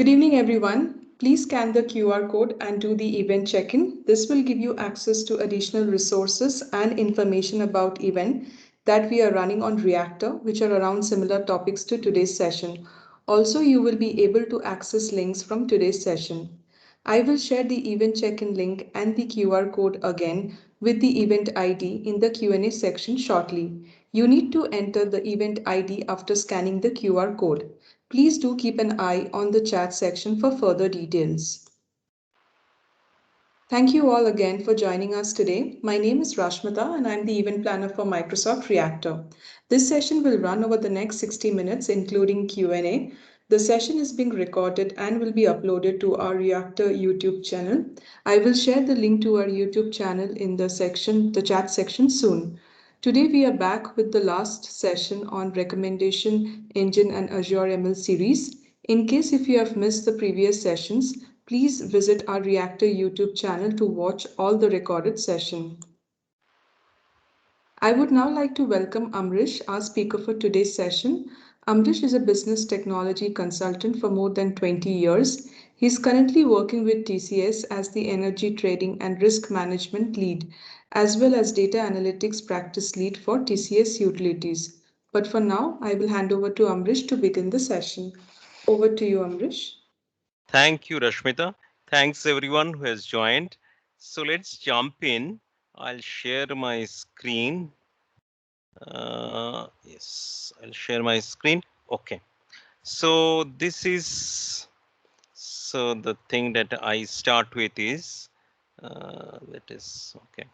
Good evening, everyone. Please scan the QR code and do the event check-in. This will give you access to additional resources and information about event that we are running on Reactor, which are around similar topics to today's session. Also, you will be able to access links from today's session. I will share the event check-in link and the QR code again with the event ID in the Q&A section shortly. You need to enter the event ID after scanning the QR code. Please do keep an eye on the chat section for further details. Thank you all again for joining us today. My name is Rashmita and I'm the event planner for Microsoft Reactor. This session will run over the next 60 minutes, including Q&A. The session is being recorded and will be uploaded to our Reactor YouTube channel. I will share the link to our YouTube channel in the chat section soon. Today we are back with the last session on recommendation engine and Azure ML series. In case if you have missed the previous sessions, please visit our Reactor YouTube channel to watch all the recorded session. I would now like to welcome Amrish, our speaker for today's session. Amrish is a business technology consultant for more than 20 years. He is currently working with TCS as the energy trading and risk management lead, as well as data analytics practice lead for TCS utilities. But for now, I will hand over to Amrish to begin the session. Over to you, Amrish. Thank you, Rashmita. Thanks everyone who has joined. So let's jump in. I'll share my screen. Yes, I'll share my screen. Okay. So this is the thing that I start with is that is okay.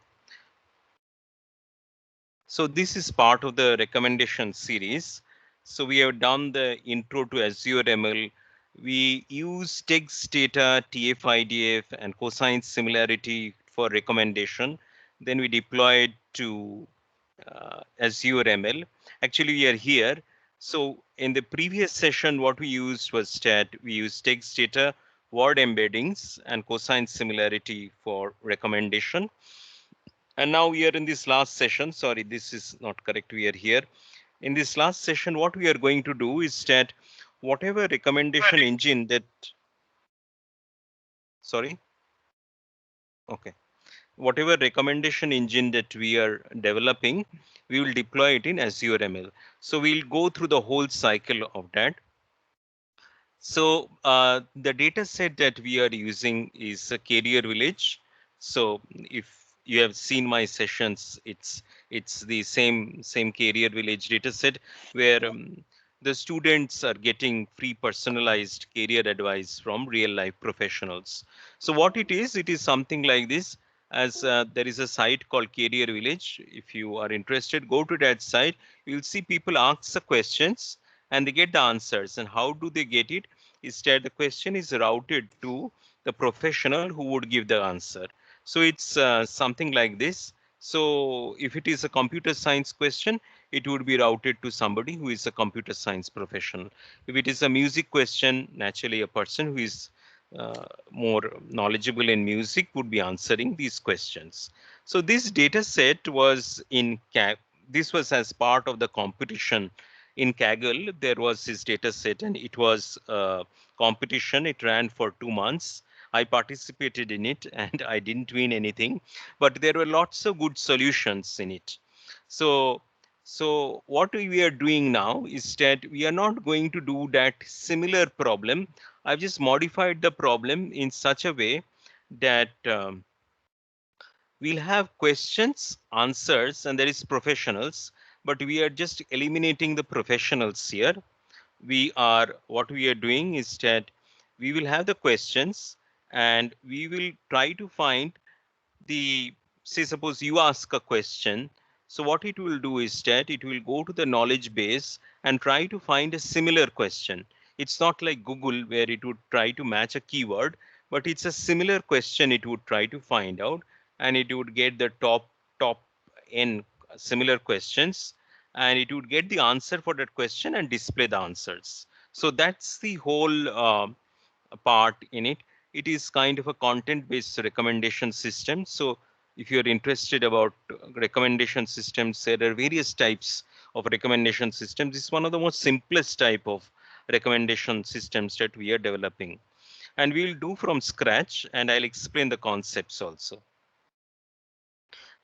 So this is part of the recommendation series. So we have done the intro to Azure ML. We use text data, TF-IDF, and cosine similarity for recommendation. Then we deploy it to Azure ML. Actually, we are here. So in the previous session, what we used was that we used text data, word embeddings, and cosine similarity for recommendation. And now we are in this last session. Sorry, this is not correct. We are here. In this last session, what we are going to do is that whatever recommendation engine that, sorry, okay, whatever recommendation engine that we are developing, we will deploy it in Azure ML. So we'll go through the whole cycle of that. So the data set that we are using is a carrier village. So if you have seen my sessions, it's the same carrier village data set where the students are getting free personalized career advice from real life professionals. So what it is something like this. As there is a site called Career Village. If you are interested, go to that site. You'll see people ask the questions and they get the answers. And how do they get it? Is that the question is routed to the professional who would give the answer. So it's something like this. So if it is a computer science question, it would be routed to somebody who is a computer science professional. If it is a music question, naturally a person who is more knowledgeable in music would be answering these questions. So this data set was this was as part of the competition in Kaggle. There was this data set and it was a competition. It ran for 2 months. I participated in it and I didn't win anything, but there were lots of good solutions in it. So what we are doing now is that we are not going to do that similar problem. I've just modified the problem in such a way that we'll have questions, answers, and there is professionals, but we are just eliminating the professionals here. What we are doing is that we will have the questions and we will try to find say suppose you ask a question. So what it will do is that it will go to the knowledge base and try to find a similar question. It's not like Google where it would try to match a keyword, but it's a similar question it would try to find out, and it would get the top n similar questions, and it would get the answer for that question and display the answers. So that's the whole part in it. It is kind of a content based recommendation system. So if you're interested about recommendation systems, there are various types of recommendation systems. This is one of the most simplest type of recommendation systems that we are developing. And we'll do from scratch, and I'll explain the concepts also.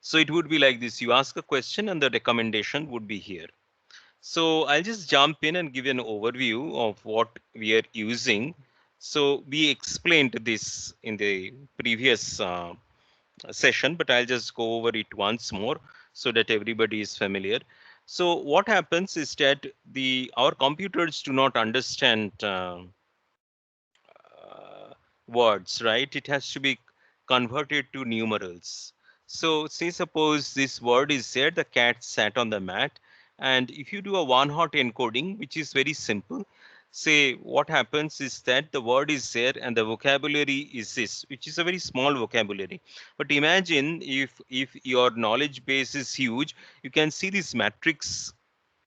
So it would be like this. You ask a question and the recommendation would be here. So I'll just jump in and give you an overview of what we are using. So we explained this in the previous session, but I'll just go over it once more so that everybody is familiar. So what happens is that our computers do not understand words, right? It has to be converted to numerals. So say suppose this word is there, the cat sat on the mat. And if you do a one-hot encoding, which is very simple, say what happens is that the word is there and the vocabulary is this, which is a very small vocabulary. But imagine if your knowledge base is huge, you can see this matrix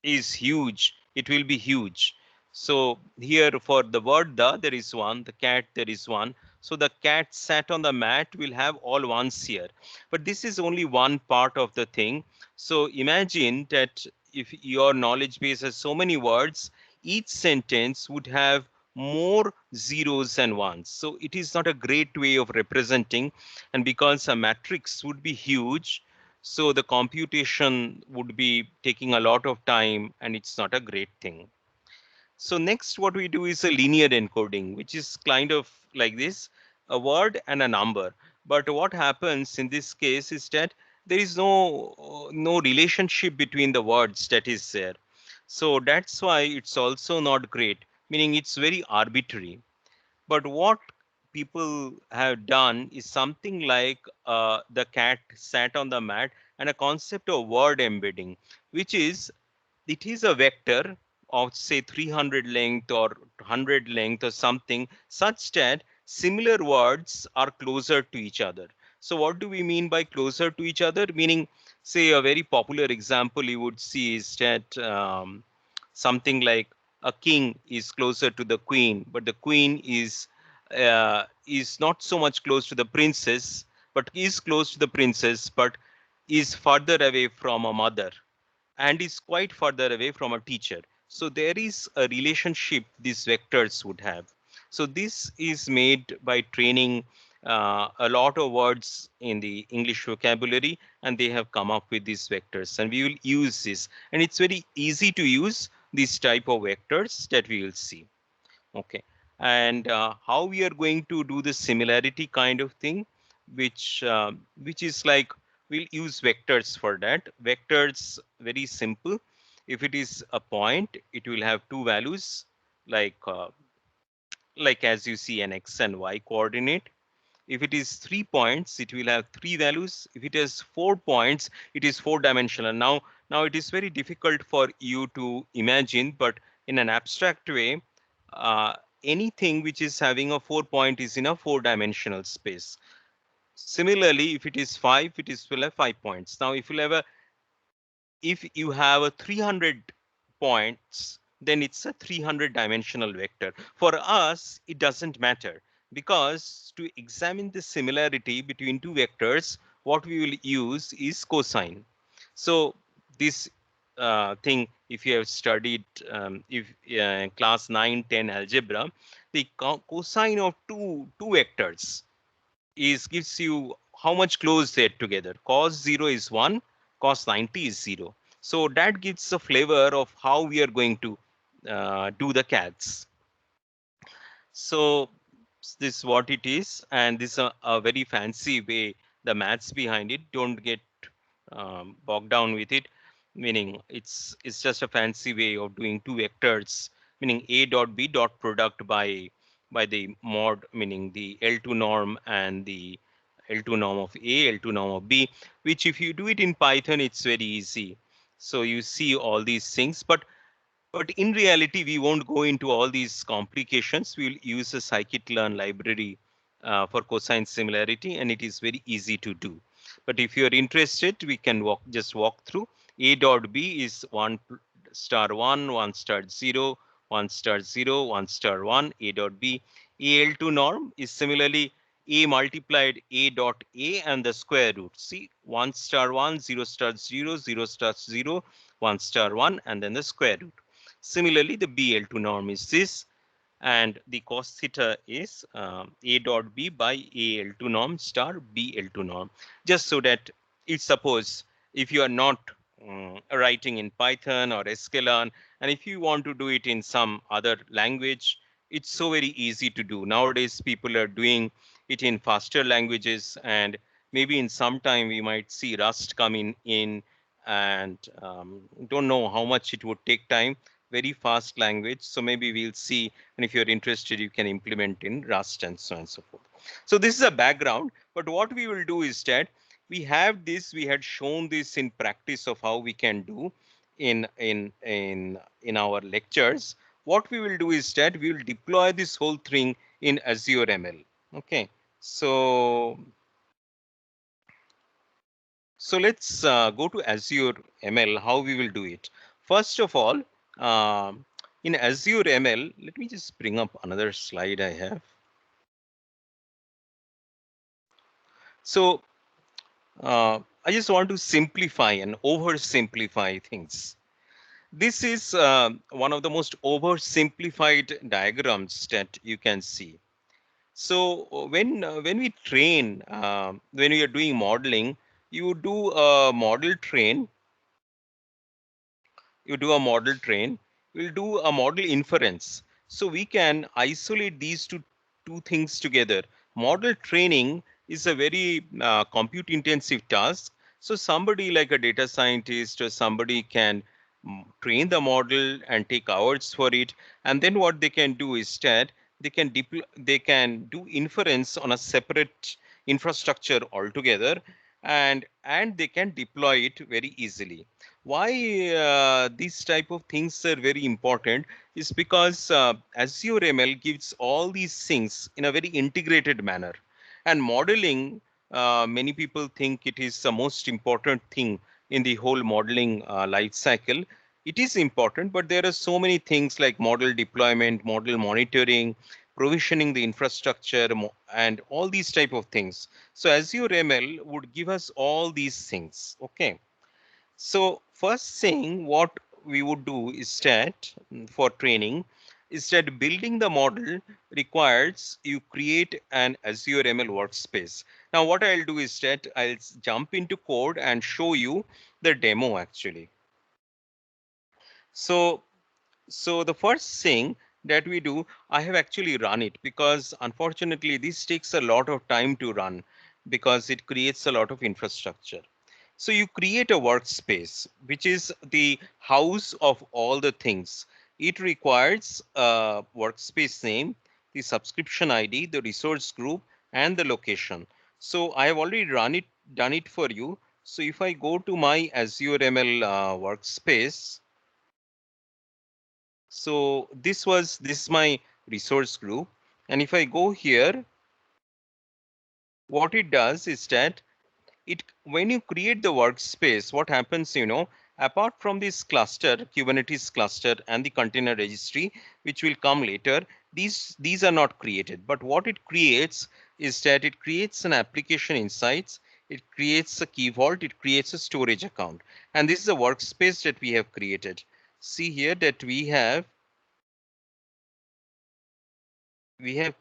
is huge, it will be huge. So here for the word there is one, the cat there is one. So the cat sat on the mat will have all ones here. But this is only one part of the thing. So imagine that if your knowledge base has so many words, each sentence would have more zeros than ones. So it is not a great way of representing. And because a matrix would be huge, so the computation would be taking a lot of time and it's not a great thing. So next what we do is a linear encoding, which is kind of like this, a word and a number. But what happens in this case is that there is no relationship between the words that is there. So that's why it's also not great, meaning it's very arbitrary. But what people have done is something like the cat sat on the mat and a concept of word embedding, which is it is a vector of say 300 length or 100 length or something such that similar words are closer to each other. So what do we mean by closer to each other? Meaning, say a very popular example you would see is that something like a king is closer to the queen, but the queen is not so much close to the princess, but is close to the princess, but is further away from a mother and is quite further away from a teacher. So there is a relationship these vectors would have. So this is made by training a lot of words in the English vocabulary, and they have come up with these vectors, and we will use this. And it's very easy to use these type of vectors that we will see. Okay. And how we are going to do the similarity kind of thing, which is like we'll use vectors for that. Vectors very simple. If it is a point, it will have two values, like as you see an x and y coordinate. If it is 3 points, it will have three values. If it has 4 points, it is four dimensional. Now it is very difficult for you to imagine, but in an abstract way, uh, anything which is having a 4 point is in a four dimensional space. Similarly, if it is 5, it is will have 5 points. Now, if you have a 300 points, then it's a 300 dimensional vector. For us, it doesn't matter, because to examine the similarity between two vectors, what we will use is cosine. So this thing, if you have studied if class 9, 10 algebra, the cosine of two vectors is gives you how much close they're together. Cos 0 is 1, cos 90 is 0. So that gives a flavor of how we are going to do the cats. So this is what it is, and this is a very fancy way, the maths behind it. Don't get bogged down with it, meaning it's just a fancy way of doing two vectors, meaning a dot b dot product by the mod, meaning the L2 norm and the L2 norm of A, L2 norm of B, which if you do it in Python, it's very easy. So you see all these things, but in reality, we won't go into all these complications. We'll use a scikit-learn library for cosine similarity, and it is very easy to do. But if you're interested, we can just walk through. A dot B is 1 star 1, 1 star 0, 1 star 0, 1 star 1, A dot B. AL2 norm is similarly A multiplied A dot A and the square root. See, 1 star 1, 0 star 0, 0 star 0, 1 star 1, and then the square root. Similarly, the BL2 norm is this, and the cos theta is A dot B by AL2 norm star BL2 norm. Just so that, it's suppose if you are not writing in Python or Sklearn, and if you want to do it in some other language, it's so very easy to do. Nowadays, people are doing it in faster languages, and maybe in some time we might see Rust coming in, and don't know how much it would take time. Very fast language. So maybe we'll see, and if you're interested, you can implement in Rust and so on and so forth. So this is a background, but what we will do is that we have this, we had shown this in practice of how we can do in our lectures. What we will do is that we will deploy this whole thing in Azure ML. Okay, so let's go to Azure ML, how we will do it. First of all, in Azure ML, let me just bring up another slide I have. So I just want to simplify and oversimplify things. This is one of the most oversimplified diagrams that you can see. So when we train, when we are doing modeling, you do a model train, we'll do a model inference. So we can isolate these two things together. Model training is a very compute intensive task. So somebody like a data scientist or somebody can train the model and take hours for it. And then what they can do is that they can do inference on a separate infrastructure altogether, and they can deploy it very easily. Why these type of things are very important is because Azure ML gives all these things in a very integrated manner. And modeling, many people think it is the most important thing in the whole modeling life cycle. It is important, but there are so many things like model deployment, model monitoring, provisioning the infrastructure, and all these type of things. So Azure ML would give us all these things. Okay. So first thing what we would do is that for training is that building the model requires you create an Azure ML workspace. Now what I'll do is that I'll jump into code and show you the demo actually. So the first thing that we do, I have actually run it because unfortunately this takes a lot of time to run because it creates a lot of infrastructure. So you create a workspace, which is the house of all the things. It requires a workspace name, the subscription ID, the resource group, and the location. So I have already done it for you. So if I go to my Azure ML workspace, so this is my resource group. And if I go here, what it does is that when you create the workspace, what happens, apart from this cluster, Kubernetes cluster and the container registry, which will come later, these are not created. But what it creates is that it creates an application insights, it creates a key vault, it creates a storage account. And this is a workspace that we have created. See here that we have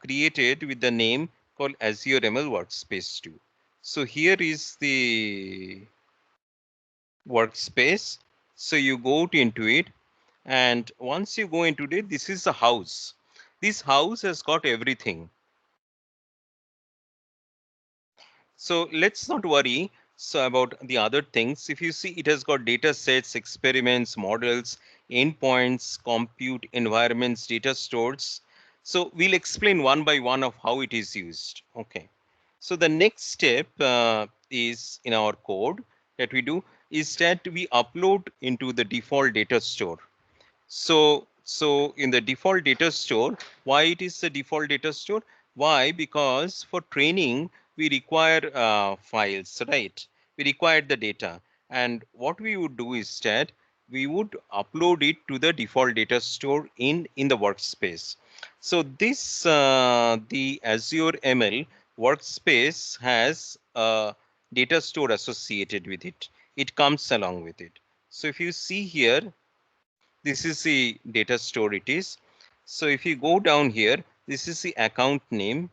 created with the name called Azure ML Workspace 2. So here is the workspace. So you go into it, and once you go into it, this is a house. This house has got everything. So let's not worry about the other things. If you see, it has got data sets, experiments, models, endpoints, compute environments, data stores. So we'll explain one by one of how it is used. Okay. So the next step is in our code that we do is that we upload into the default data store. So in the default data store, why it is the default data store? Why? Because for training, we require files, right? We require the data. And what we would do is that we would upload it to the default data store in the workspace. So this, the Azure ML workspace has a data store associated with it. It comes along with it. So if you see here, This is the data store it is. So if you go down here, this is the account name.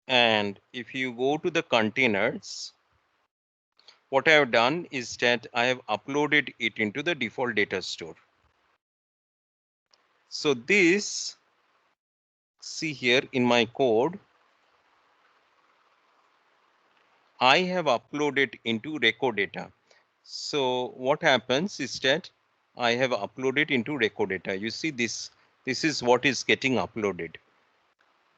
And if you go to the containers, what I have done is that I have uploaded it into the default data store. So this, see here in my code, I have uploaded into record data. So what happens is that I have uploaded into record data. You see this is what is getting uploaded.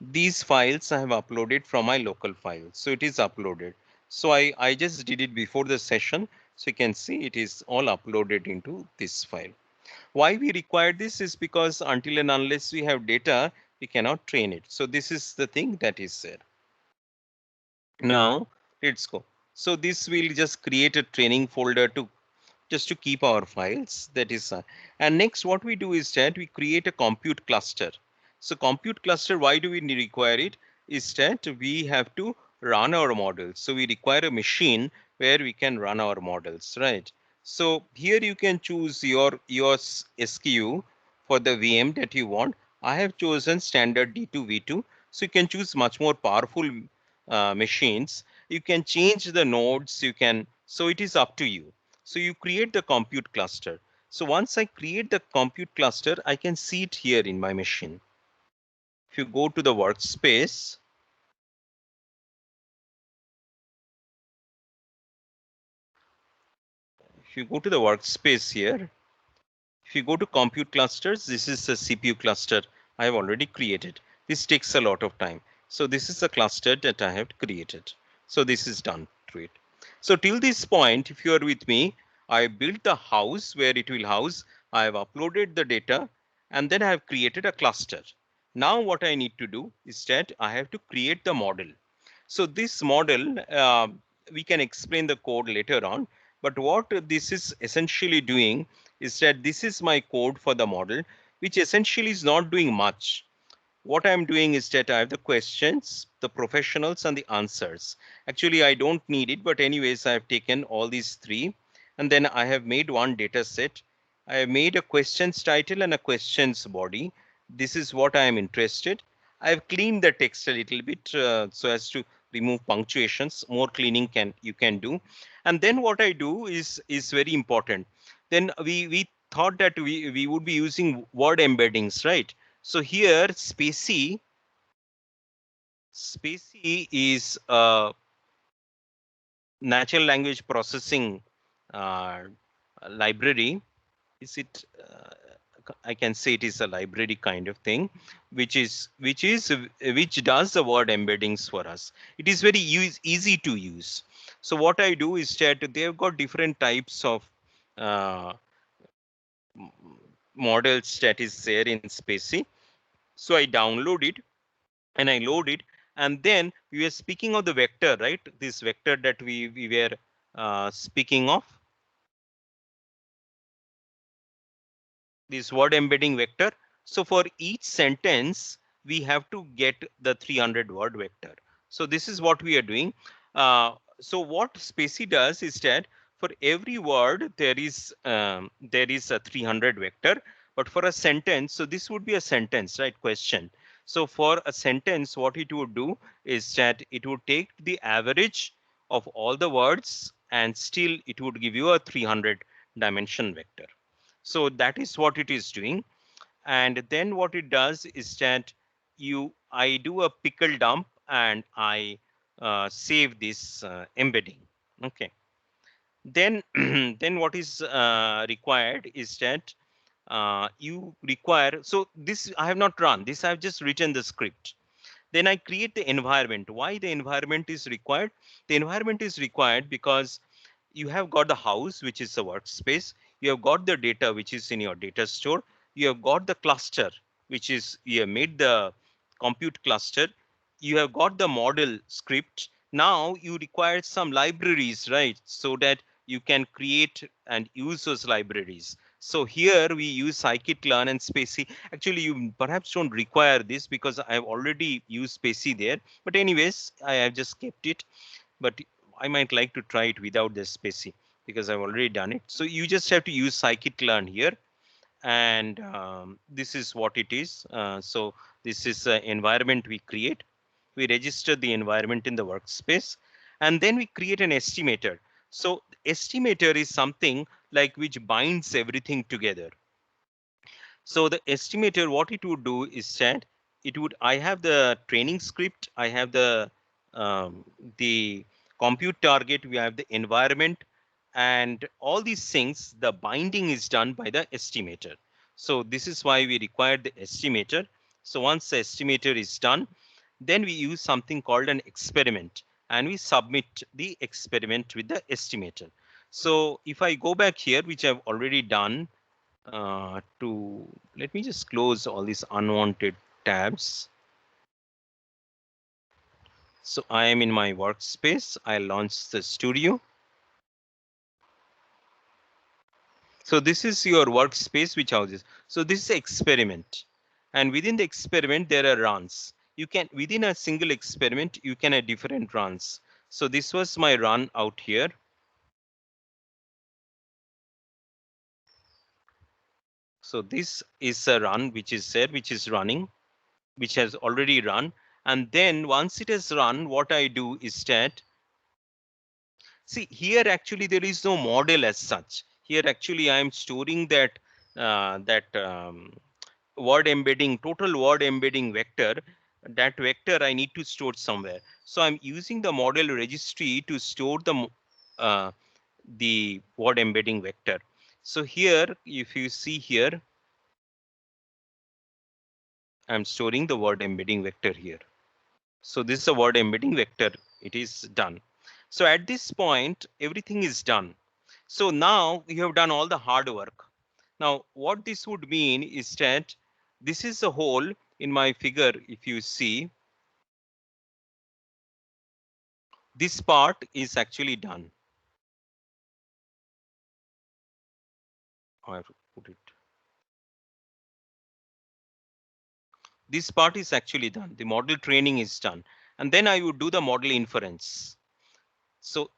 These files I have uploaded from my local file. So it is uploaded. So I just did it before the session. So you can see it is all uploaded into this file. Why we require this is because until and unless we have data, we cannot train it. So this is the thing that is there. Now let's go. So this will just create a training folder to just to keep our files. That is, and next what we do is that we create a compute cluster. So compute cluster, why do we require it? Is that we have to run our models. So we require a machine where we can run our models, right? So here you can choose your SKU for the VM that you want. I have chosen standard D2 V2. So you can choose much more powerful machines. You can change the nodes. You can, so it is up to you. So you create the compute cluster. So once I create the compute cluster, I can see it here in my machine. If you go to the workspace, if you go to the workspace here, if you go to compute clusters, this is a CPU cluster I have already created. This takes a lot of time. So this is a cluster that I have created. So this is done to it. So till this point, if you are with me, I built the house where it will house. I have uploaded the data and then I have created a cluster. Now what I need to do is that I have to create the model. So this model, we can explain the code later on. But what this is essentially doing is that this is my code for the model, which essentially is not doing much. What I'm doing is that I have the questions, the professionals, and the answers. Actually, I don't need it, but anyways, I've taken all these three, and then I have made one data set. I have made a questions title and a questions body. This is what I am interested. I've cleaned the text a little bit so as to remove punctuations. More cleaning you can do. And then what I do is very important. Then we thought that we would be using word embeddings, right? So here Spacey is a natural language processing uh, library. Is it? I can say it is a library kind of thing, which does the word embeddings for us. It is very easy to use. So what I do is that they've got different types of uh, models that is there in Spacey. So I download it and I load it. And then we were speaking of the vector, right? This vector that we were speaking of, this word embedding vector. So for each sentence, we have to get the 300 word vector. So this is what we are doing. So what Spacey does is that for every word, there is a 300 vector, but for a sentence, so this would be a sentence, right? Question. So for a sentence, what it would do is that it would take the average of all the words and still it would give you a 300 dimension vector. So that is what it is doing. And then what it does is that I do a pickle dump and I save this embedding. Okay. Then, then what is required is that you require, so this I have not run, this I have just written the script. Then I create the environment. Why the environment is required? The environment is required because you have got the house, which is the workspace. You have got the data, which is in your data store. You have got the cluster, which is you have made the compute cluster. You have got the model script. Now you require some libraries, right? So that you can create and use those libraries. So here we use scikit-learn and spaCy. Actually, you perhaps don't require this because I have already used spaCy there. But anyways, I have just kept it. But I might like to try it without the spaCy because I've already done it. So you just have to use scikit-learn here. And this is what it is. So this is an environment we create. We register the environment in the workspace, and then we create an estimator. So estimator is something like which binds everything together. So the estimator, what it would do is that I have the training script, I have the compute target, we have the environment, and all these things, the binding is done by the estimator. So this is why we require the estimator. So once the estimator is done, then we use something called an experiment, and we submit the experiment with the estimator. So if I go back here, which I've already done, let me just close all these unwanted tabs. So I am in my workspace. I launch the studio. So this is your workspace, which houses. So this is experiment. And within the experiment, there are runs. You can, within a single experiment, you can have different runs. So this was my run out here. So this is a run which is there, which is running, which has already run. And then once it has run, what I do is that, see, here actually there is no model as such. Here actually I am storing that word embedding, total word embedding vector. That vector I need to store somewhere. So I'm using the model registry to store uh, the word embedding vector. So here, if you see here, I'm storing the word embedding vector here. So this is a word embedding vector. It is done. So at this point, everything is done. So now you have done all the hard work. Now, what this would mean is that this is a hole in my figure. If you see, this part is actually done. I have to put it. This part is actually done. The model training is done. And then I would do the model inference. So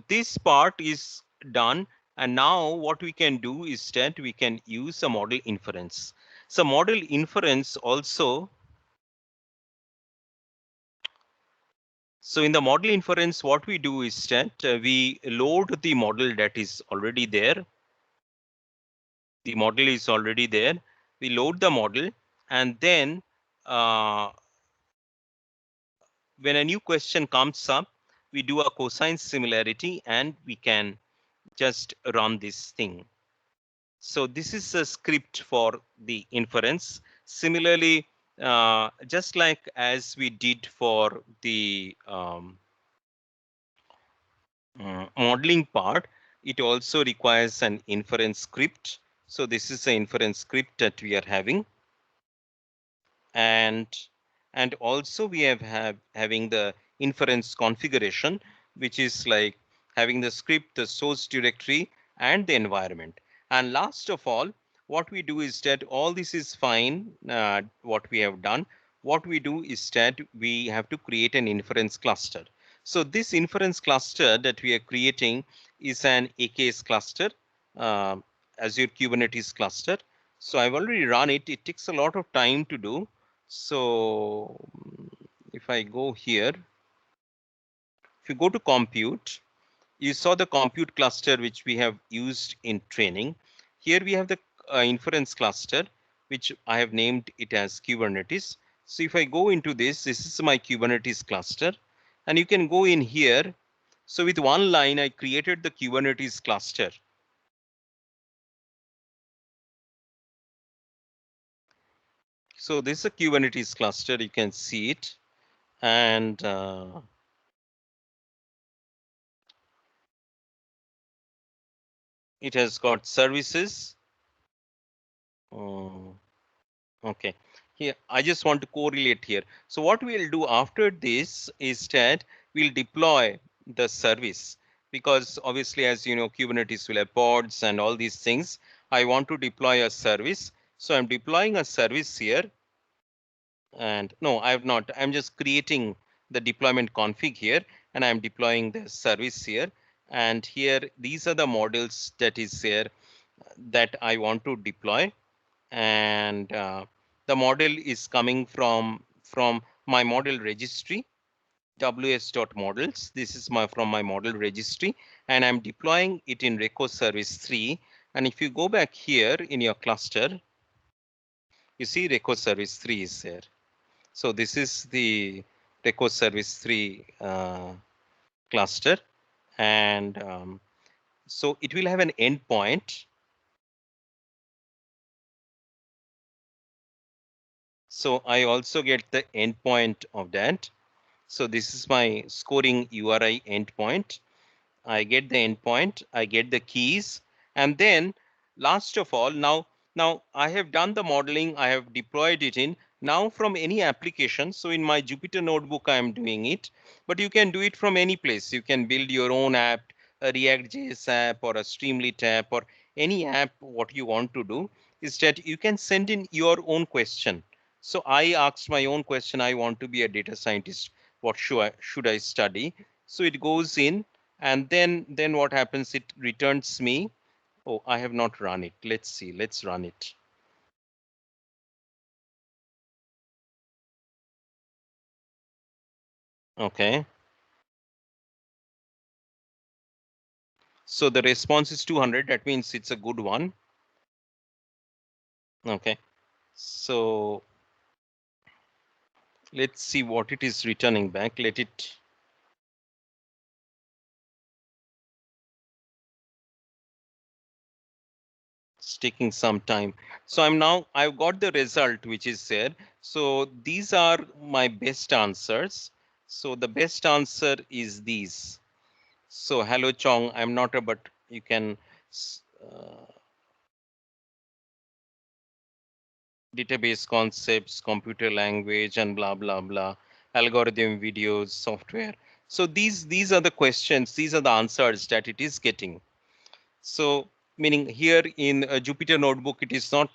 this part is done. And now what we can do is that we can use a model inference. So model inference also. So in the model inference, what we do is that we load the model that is already there. The model is already there. We load the model, and then when a new question comes up, we do a cosine similarity, and we can just run this thing. So this is a script for the inference. Similarly, just like as we did for the modeling part, it also requires an inference script. So this is the inference script that we are having. And also we having the inference configuration, which is like having the script, the source directory, and the environment. And last of all, what we do is that all this is fine, what we have done. What we do is that we have to create an inference cluster. So this inference cluster that we are creating is an AKS cluster, uh, Azure Kubernetes cluster. So I've already run it. It takes a lot of time to do. So if I go here, if you go to compute, you saw the compute cluster which we have used in training. Here we have the inference cluster, which I have named it as Kubernetes. So if I go into this is my Kubernetes cluster, and you can go in here. So with one line, I created the Kubernetes cluster. So this is a Kubernetes cluster. You can see it. And it has got services. Okay, here I just want to correlate here. So what we'll do after this is that we'll deploy the service, because obviously, as you know, Kubernetes will have pods and all these things. I want to deploy a service. So I'm deploying a service here. And no, I have not. I'm just creating the deployment config here, and I'm deploying the service here. And here, these are the models that is here that I want to deploy. And the model is coming from my model registry, ws.models. This is from my model registry, and I'm deploying it in Reco Service 3. And if you go back here in your cluster, you see Reco Service 3 is there. So this is the Reco Service 3 cluster, and so it will have an endpoint. So I also get the endpoint of that. So this is my scoring URI endpoint. I get the endpoint, I get the keys, and then last of all, now I have done the modeling, I have deployed it in. Now from any application, so in my Jupyter notebook, I am doing it, but you can do it from any place. You can build your own app, a React.js app or a Streamlit app or any app. What you want to do is that you can send in your own question. So I asked my own question. I want to be a data scientist. What should I study? So it goes in, and then what happens, it returns me. Oh, I have not run it. Let's see, let's run it. Okay, so the response is 200. That means it's a good one. Okay, so let's see what it is returning back. Let it. It's taking some time. So I've got the result which is there. So these are my best answers. So the best answer is these. So hello Chong, I'm not a, but you can uh, database concepts, computer language, and blah blah blah, algorithm, videos, software. So these are the questions, these are the answers that it is getting. So meaning here in a Jupyter notebook, it is not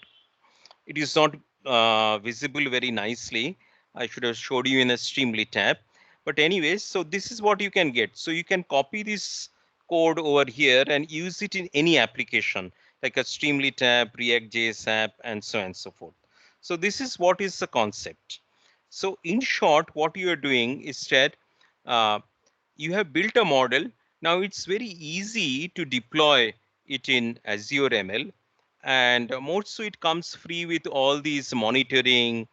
visible very nicely. I should have showed you in a Streamlit tab. But anyways, so this is what you can get. So you can copy this code over here and use it in any application like a Streamlit app, React.js app, and so on and so forth. So this is what is the concept. So in short, what you are doing is that uh, you have built a model. Now it's very easy to deploy it in Azure ML, and more so it comes free with all these monitoring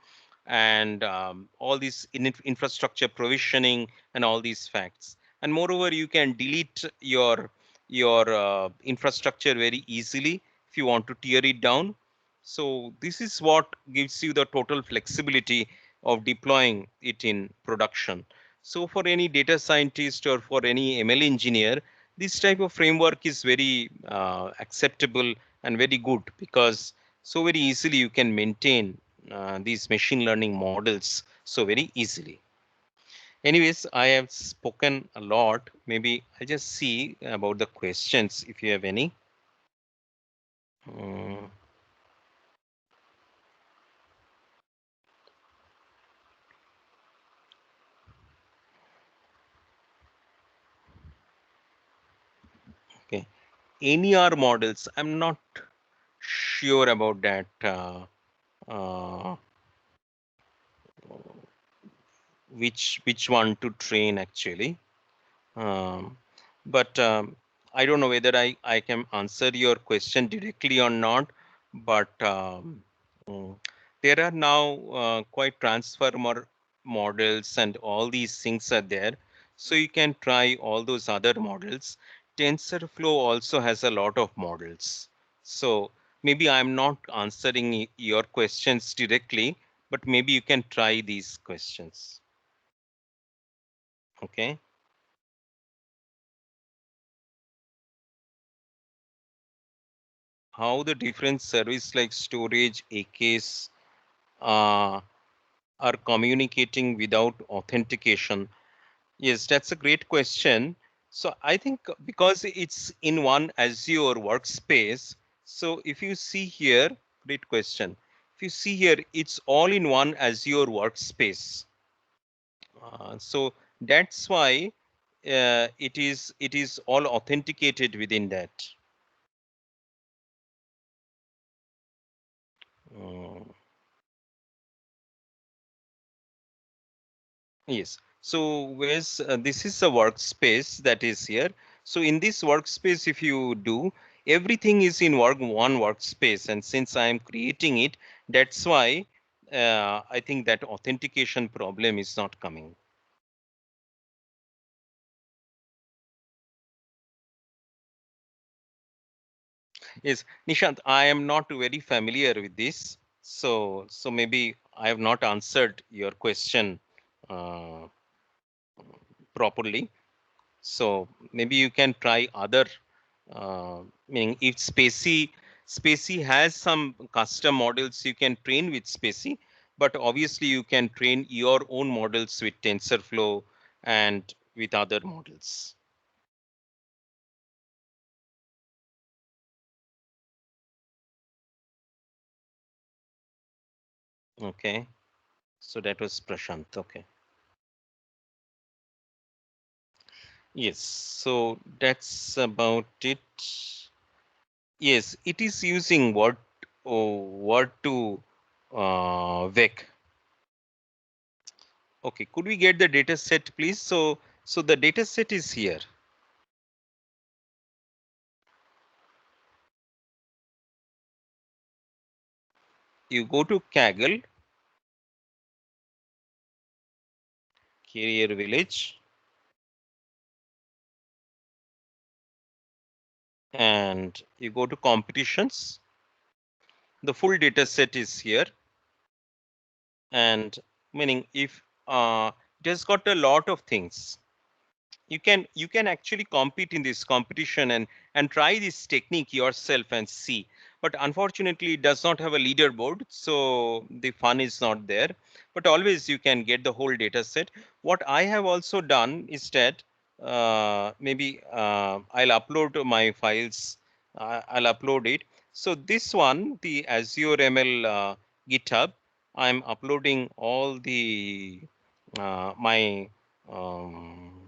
and all these infrastructure provisioning and all these facts. And moreover, you can delete your infrastructure very easily if you want to tear it down. So this is what gives you the total flexibility of deploying it in production. So for any data scientist or for any ML engineer, this type of framework is very acceptable and very good, because so very easily you can maintain these machine learning models so very easily. Anyways, I have spoken a lot. Maybe I just see about the questions if you have any. Mm, okay. NER models, I'm not sure about that. Uh, which one to train actually? Um, but I don't know whether I can answer your question directly or not. But mm, there are now quite transformer models and all these things are there. So you can try all those other models. TensorFlow also has a lot of models. So maybe I'm not answering your questions directly, but maybe you can try these questions. Okay. How the different service like storage, AKs uh, are communicating without authentication? Yes, that's a great question. So I think because it's in one Azure workspace, So if you see here, great question. If you see here, it's all in one Azure Workspace. So that's why it is all authenticated within that. Uh, Yes. So where's this is a workspace that is here. So in this workspace, if you do, everything is in one workspace. And since I am creating it, that's why I think that authentication problem is not coming. Yes, Nishant, I am not very familiar with this. So maybe I have not answered your question uh, properly. So maybe you can try other, meaning if Spacey has some custom models you can train with Spacey, but obviously you can train your own models with TensorFlow and with other models. Okay, so that was Prashant. Okay, yes, so that's about it. Yes, it is using word to vec. Okay, could we get the data set, please? So the data set is here. You go to Kaggle, Career Village, and you go to competitions. The full data set is here, and meaning if it has got a lot of things. You can actually compete in this competition and try this technique yourself and see, but unfortunately it does not have a leaderboard, so the fun is not there, but always you can get the whole data set. What I have also done is that maybe I'll upload my files. I'll upload it. So this one, the Azure ML GitHub, I'm uploading all the my um,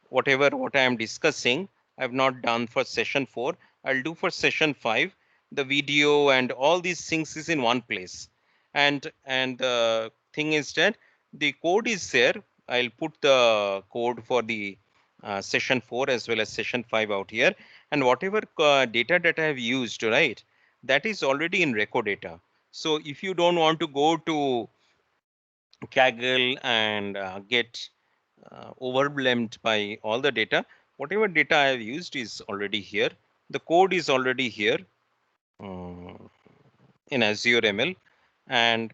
whatever what I am discussing, I have not done for session 4. I'll do for session 5. The video and all these things is in one place. And the thing is that the code is there. I'll put the code for the session 4 as well as session 5 out here. And whatever data that I have used, right, that is already in record data. So if you don't want to go to Kaggle and get overwhelmed by all the data. Whatever data I have used is already here. The code is already here in Azure ML. And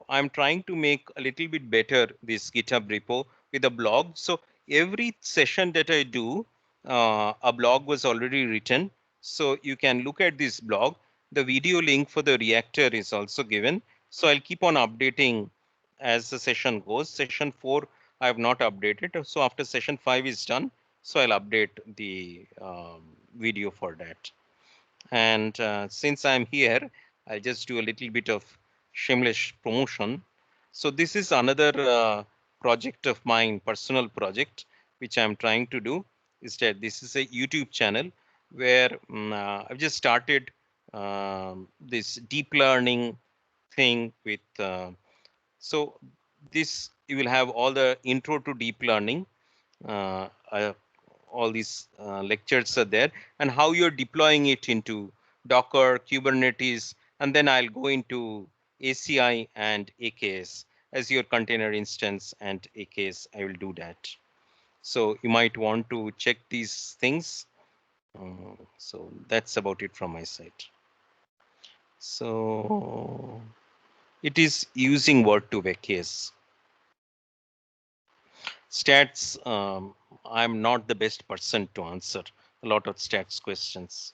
I'm trying to make a little bit better this GitHub repo with a blog. So every session that I do, a blog was already written. So you can look at this blog. The video link for the reactor is also given. So I'll keep on updating as the session goes. Session 4, I have not updated. So after session 5 is done, so I'll update the video for that. And since I'm here, I'll just do a little bit of shameless promotion. So this is another project of mine, personal project, which I'm trying to do. Is that this is a YouTube channel where I've just started this deep learning thing with. So this you will have all the intro to deep learning. Uh, uh, all these lectures are there, and how you're deploying it into Docker, Kubernetes, and then I'll go into ACI and AKS as your container instance and AKS. I will do that. So you might want to check these things. So that's about it from my side. So it is using word2vec, yes. Stats, I'm not the best person to answer a lot of stats questions.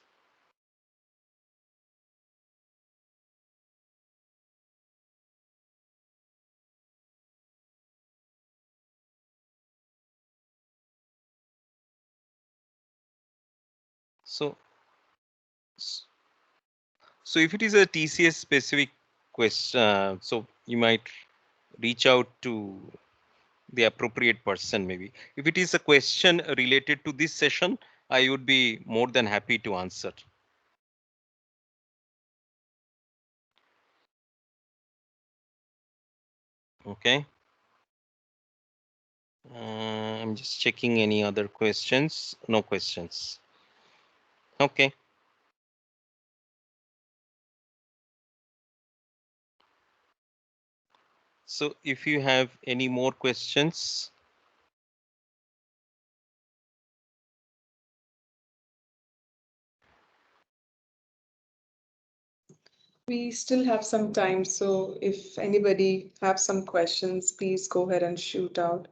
So, So if it is a TCS specific question, so you might reach out to the appropriate person maybe. If it is a question related to this session, I would be more than happy to answer. Okay. I'm just checking any other questions. No questions. Okay. So if you have any more questions. We still have some time, so if anybody have some questions, please go ahead and shoot out.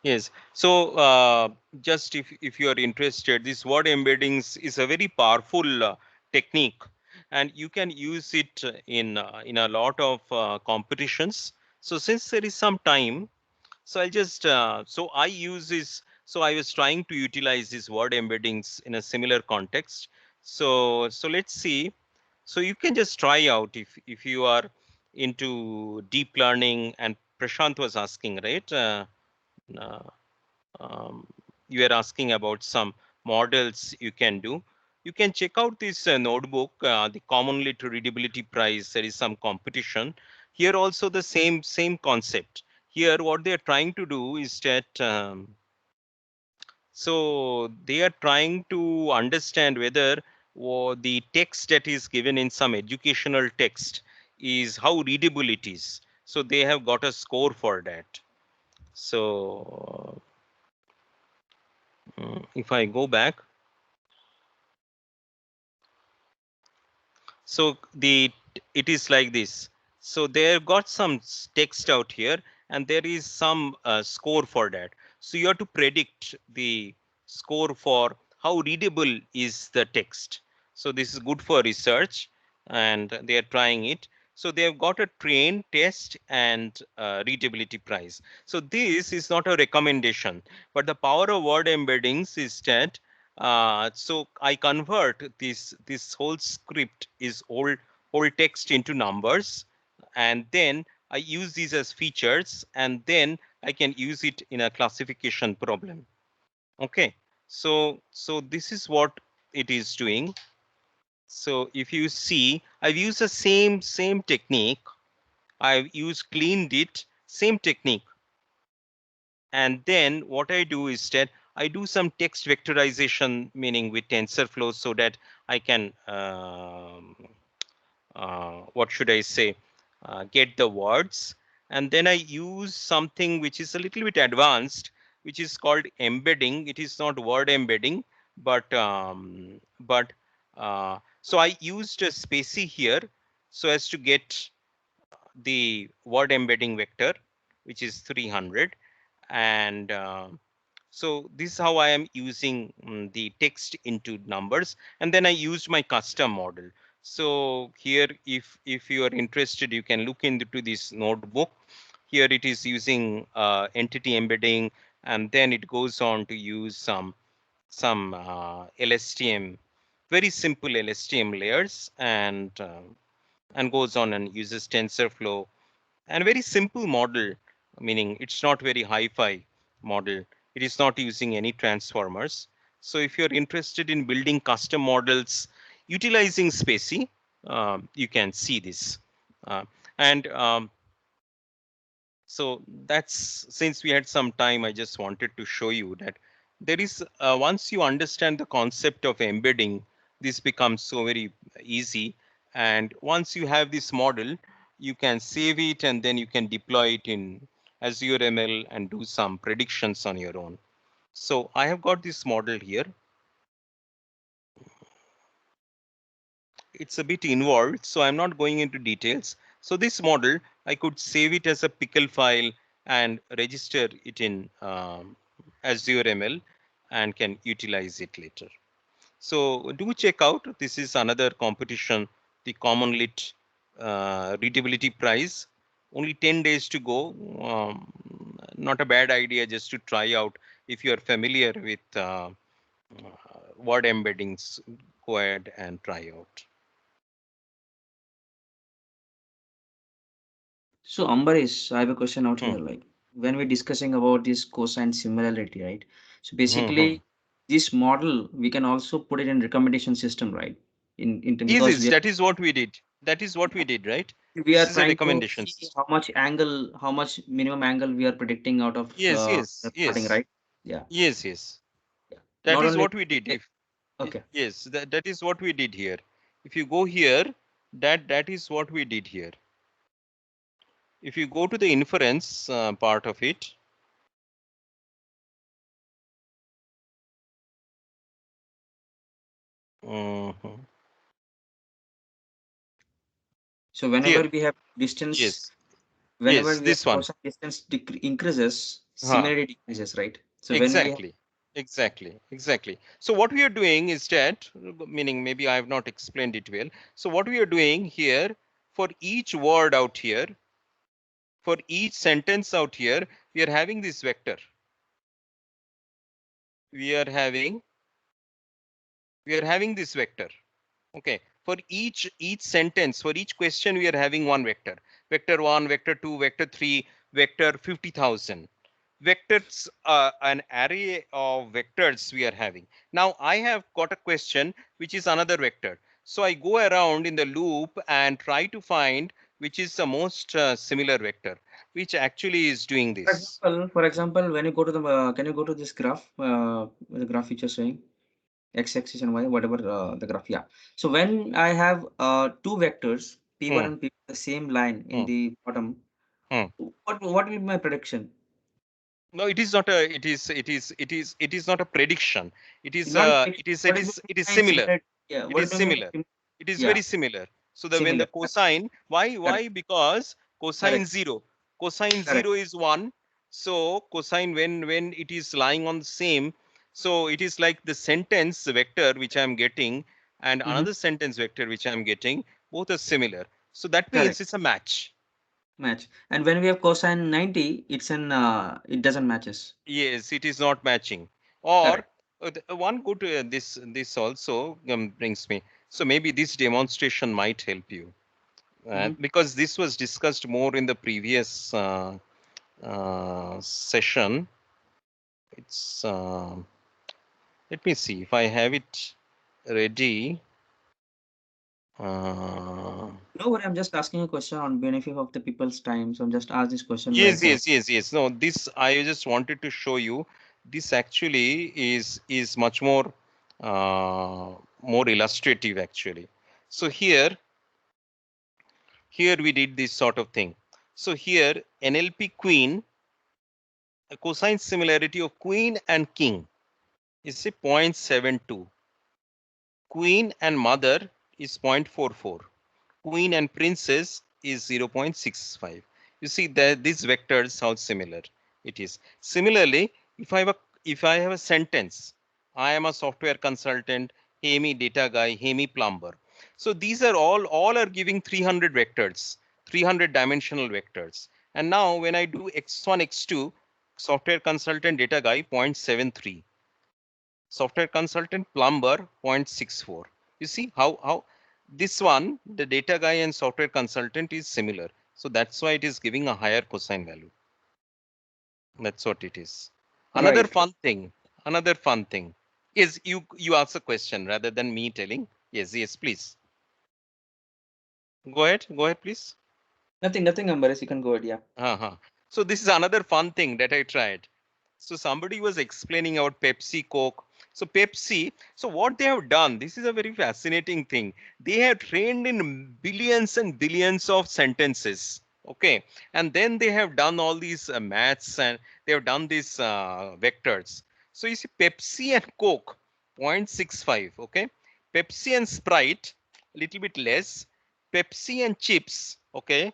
Yes. So just if you are interested, this word embeddings is a very powerful technique, and you can use it in a lot of competitions. So since there is some time, so I'll just so I use this. So I was trying to utilize this word embeddings in a similar context. So let's see. So you can just try out if you are into deep learning, and Prashant was asking, right? Uh, um, you are asking about some models you can do. You can check out this notebook, the commonly to readability prize. There is some competition here. Also the same concept here. What they are trying to do is that so they are trying to understand whether the text that is given in some educational text is how readable it is. So they have got a score for that. So if I go back, so it is like this. So they've got some text out here, and there is some score for that. So you have to predict the score for how readable is the text. So this is good for research, and they are trying it. So they have got a train test and readability prize. So this is not a recommendation, but the power of word embeddings is that so I convert this whole script is whole text into numbers, and then I use these as features, and then I can use it in a classification problem. Okay, so this is what it is doing. So if you see, I've used the same technique. I've used cleaned it, same technique. And then what I do is that I do some text vectorization, meaning with TensorFlow, so that I can, what should I say, get the words. And then I use something which is a little bit advanced, which is called embedding. It is not word embedding, but so I used a spacey here so as to get the word embedding vector, which is 300. And so this is how I am using the text into numbers, and then I used my custom model. So here, if you are interested, you can look into this notebook. Here it is using entity embedding, and then it goes on to use some LSTM, very simple LSTM layers, and goes on and uses TensorFlow, and very simple model, meaning it's not very hi-fi model. It is not using any transformers. So if you're interested in building custom models utilizing spacey, you can see this. Uh, and so that's, since we had some time, I just wanted to show you that there is, once you understand the concept of embedding, this becomes so very easy. And once you have this model, you can save it, and then you can deploy it in Azure ML and do some predictions on your own. So I have got this model here. It's a bit involved, so I'm not going into details. So this model, I could save it as a pickle file and register it in Azure ML and can utilize it later. So do check out, this is another competition, the Common Lit Readability Prize. Only 10 days to go. Not a bad idea just to try out if you are familiar with word embeddings. Go ahead and try out. So Ambarish, I have a question out here. Like when we're discussing about this cosine similarity, right? So basically, this model we can also put it in recommendation system, right? Yes, Because yes, that is what we did. That is what we did, right? we are This is a trying to recommendation see system. how much angle, how much minimum angle we are predicting out of Yes, yes, recording, yes, right? Yeah. yes, yes. Yeah. That Not is only what we did. If okay. yes, that is what we did here. If you go here, that is what we did here. If you go to the inference part of it, mhm. So whenever Here, we have distance, yes, whenever yes, we have this one. cosine distance increases, Huh. similarity decreases, right? So when we have Exactly, exactly, exactly. So what we are doing is that, meaning maybe I have not explained it well. So what we are doing here, for each word out here, for each sentence out here, we are having this vector. We are having this vector. Okay. For each sentence, for each question, we are having one vector. Vector 1, vector 2, vector 3, vector 50,000. Vectors, an array of vectors we are having. Now I have got a question which is another vector. So I go around in the loop and try to find which is the most similar vector, which actually is doing this. For example, when you go to the, can you go to this graph, the graph which you're showing, x-axis and y, whatever the graph, yeah. So when I have two vectors, P1 Hmm, and P2, the same line in hmm, the bottom, hmm. what will be my prediction? No, it is not a. It is not a prediction. It is. Not prediction, It is. It what will is. be It is my similar. similar? Yeah, It what is will be my similar. It is yeah, very similar. So the when similar. the cosine, why? Correct, Why? Because cosine correct, zero. Cosine correct. zero is one. So cosine when it is lying on the same, so it is like the sentence vector which I am getting and Mm-hmm. another sentence vector which I am getting. Both are similar. So that Correct. means it's a match. Match. And when we have cosine 90, it's an it doesn't matches. Yes, it is not matching. Or Correct. one good this also brings me. So maybe this demonstration might help you Mm-hmm. because this was discussed more in the previous session. It's let me see if I have it ready. Uh, No worry, I'm just asking a question on benefit of the people's time. So I'm just ask this question yes, like yes, yes, yes. No, this I just wanted to show you. This actually is much more more illustrative actually. So here we did this sort of thing. So here NLP queen, a cosine similarity of queen and king is a 0.72. Queen and mother is 0.44. Queen and princess is 0.65. You see that these vectors how similar it is. Similarly, if I have a sentence, I am a software consultant, hey me data guy, hey me plumber. So these are all are giving 300 vectors, 300 dimensional vectors. And now when I do x1, x2, software consultant data guy 0.73, software consultant plumber 0.64. You see how this one, the data guy and software consultant is similar. So that's why it is giving a higher cosine value. That's what it is. Another right. fun thing, another fun thing is you ask a question rather than me telling. Yes, yes, please. Go ahead, please. Nothing, Ambaris. You can go ahead. Yeah. Uh-huh. So this is another fun thing that I tried. So somebody was explaining about Pepsi, Coke. So Pepsi, so what they have done, this is a very fascinating thing. They have trained in billions and billions of sentences. Okay. And then they have done all these maths and they have done these vectors. So you see Pepsi and Coke, 0.65. Okay. Pepsi and Sprite, little bit less. Pepsi and chips, okay,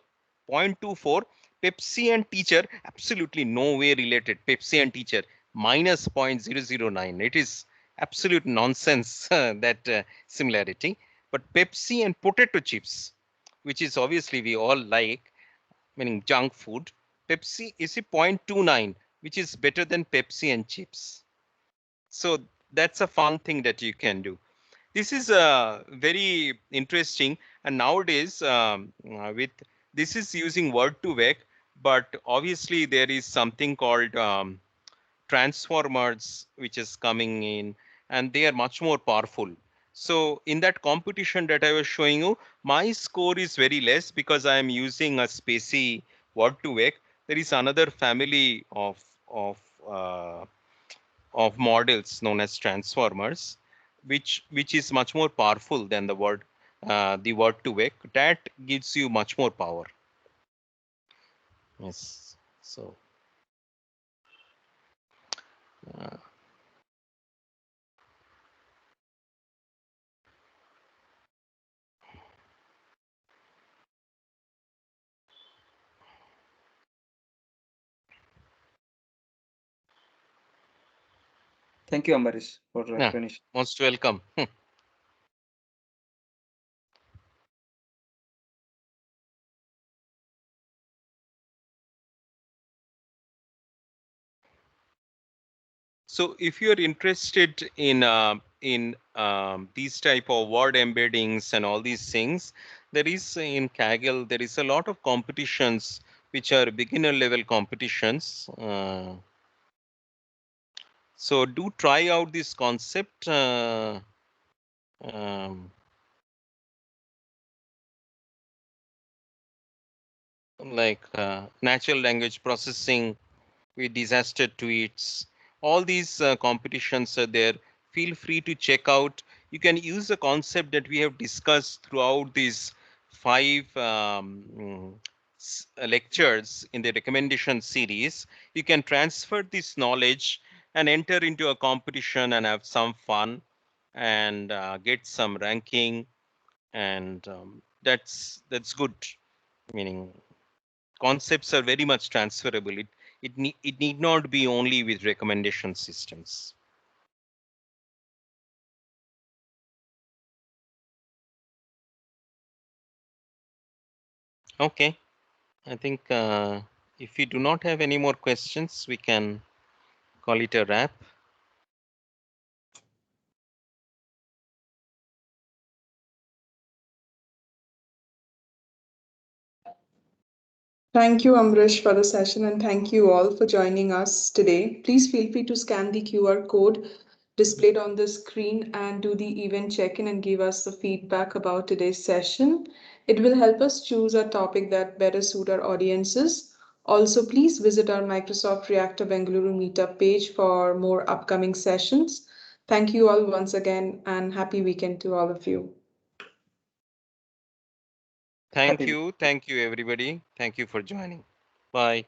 0.24. Pepsi and teacher, absolutely no way related. Pepsi and teacher, minus 0.009. It is absolute nonsense, that similarity. But Pepsi and potato chips, which is obviously we all like, meaning junk food, Pepsi is a 0.29, which is better than Pepsi and chips. So that's a fun thing that you can do. This is very interesting, and nowadays with this is using word to vec, but obviously there is something called transformers which is coming in, and they are much more powerful. So in that competition that I was showing you, my score is very less because I am using a spacey word to vec. There is another family uh, of models known as transformers, which is much more powerful than the word to vec. That gives you much more power. Yes. So uh, Thank you, Ambarish, for the yeah, explanation. most welcome. So if you are interested in these type of word embeddings and all these things, there is in Kaggle there is a lot of competitions which are beginner level competitions. So do try out this concept. Um, like natural language processing with disaster tweets. All these competitions are there. Feel free to check out. You can use the concept that we have discussed throughout these five lectures in the recommendation series. You can transfer this knowledge and enter into a competition and have some fun and get some ranking, and that's good. Meaning concepts are very much transferable. It need not be only with recommendation systems. Okay, I think if we do not have any more questions, we can call it a wrap. Thank you, Amrish, for the session, and thank you all for joining us today. Please feel free to scan the QR code displayed on the screen and do the event check-in and give us the feedback about today's session. It will help us choose a topic that better suit our audiences. Also, please visit our Microsoft Reactor Bengaluru meetup page for more upcoming sessions. Thank you all once again, and happy weekend to all of you. Thank Happy. you. Thank you, everybody. Thank you for joining. Bye.